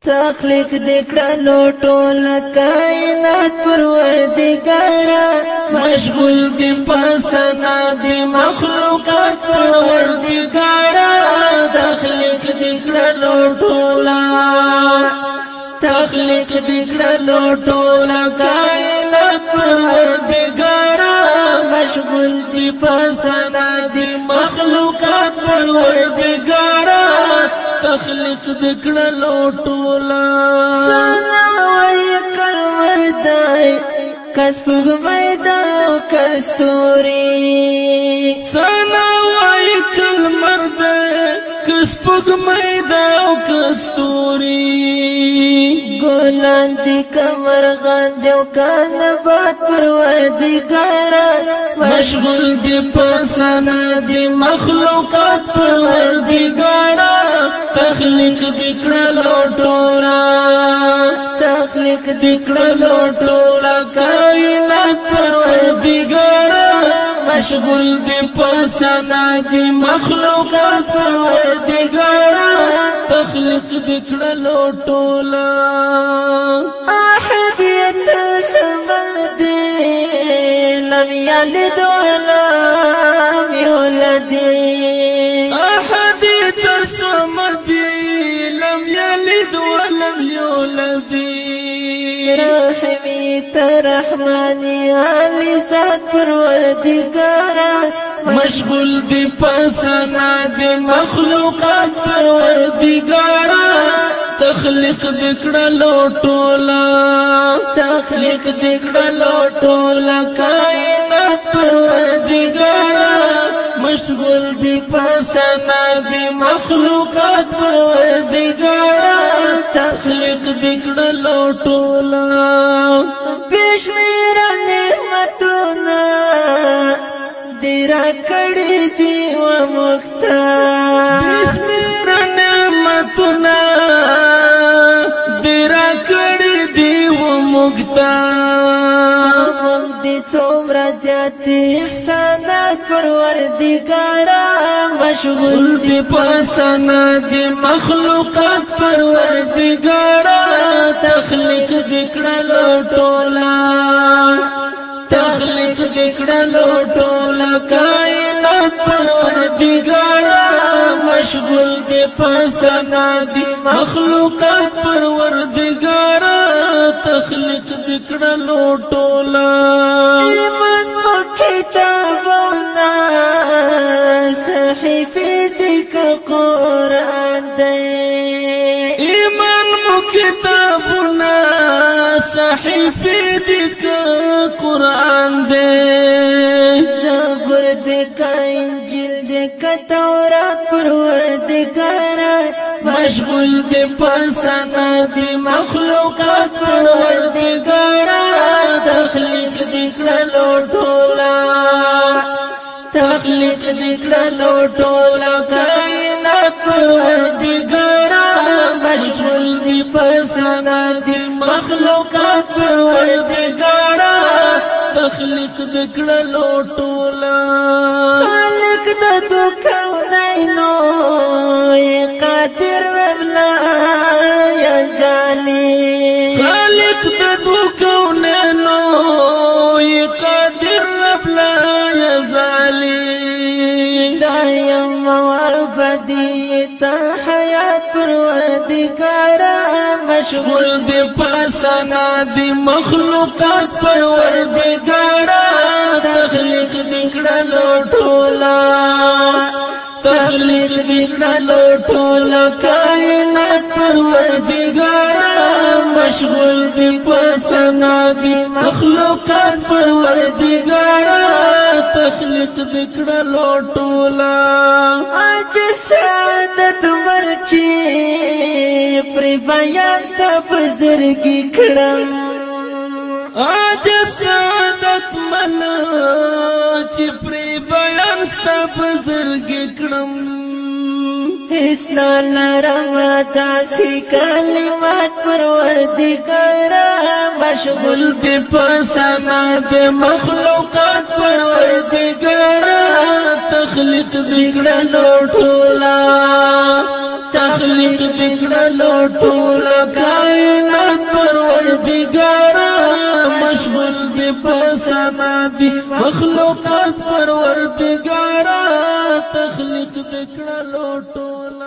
تخلیق دکړلو ټول کائنات پروردګارا مشغول دی پسنا دی مخلوقات پروردګارا تخلیق دکړلو ټول کائنات پروردګارا مشغول دی پسنا دی مخلوقات پروردګارا تخلیق دکړلو ټولا سنا وای کلمر دای کسب میدا کستوري سنا وای کلمر دای کسب میدا کستوري ګلان دی کمر غاندو کان باد پروردګارا مشغول دی پسنا دی مخلوقات پروردګارا تخلیق دکړلو ټولا کائنات پروردګارا مشغول دی پسنا دی مخلوقات پروردګارا تخلیق دکړلو ټولا احدیت سمد لم یلد ولم یولد احدیت سمد لم یلد ولم یولد رحمی ترحمانی علی ذات پروردگارا مشغول دی پسنا دی مخلوقات پروردگارا تخلیق دکړلو ټولا کائنات پروردگارا مشغول دی پسنا دی مخلوقات پروردگارا تخلیق دکړلو ټولا بشمیر نعمتونه دیرا کړي دی و مختا بشمیر نعمتونه دیرا کړي دی و مختا دې څومره زیات احسانات پروردګارا مشغول دی پسنا دی مخلوقات پروردګارا تخلیق دکړلو ټولا کائنات پروردګارا مشغول دی پسنا دی مخلوقات پروردګارا تخلیق دکړلو ټولا ایمان مو کتابونه صحیفه دک قرآن دی ایمان مو کتابونه صحیفه دک قرآن دی زبور دک انجیل دک تورات پروردګارا مشغول دی پسنا دی مخلوقات پروردګارا تخلیق دکړلو ټولا کائنات پروردګارا مشغول دی پسنا دی مخلوقات پروردګارا تخلیق دکړلو ټولا خالق د کونینو قادر وبلا یا زالی خالق د کونینو قادر وبلا یا زالی دایم ورفدیت حیات پروردګارا مشغول دی پسنا دی مخلوقات پروردګارا تخلیق دکړلو ټولا کائنات پروردګارا مشغول دی پسنا دی مخلوقات پروردګارا تخلیق دکړلو ټولا اج سعادت مرچی پر بیان ستا پزرګی کړم اج سعادت من چې پر بیان ستا پزرګی کړم اسنا نرم داسی کلمات پروردګارا مشغول دی پسنا دی مخلوقات پروردګارا تخلیق دکړلو ټولا تخلیق دکړلو ټول کائنات پروردگارا مشغول دی پسنا دی مخلوقات پروردگارا تخلیق دکړلو ټول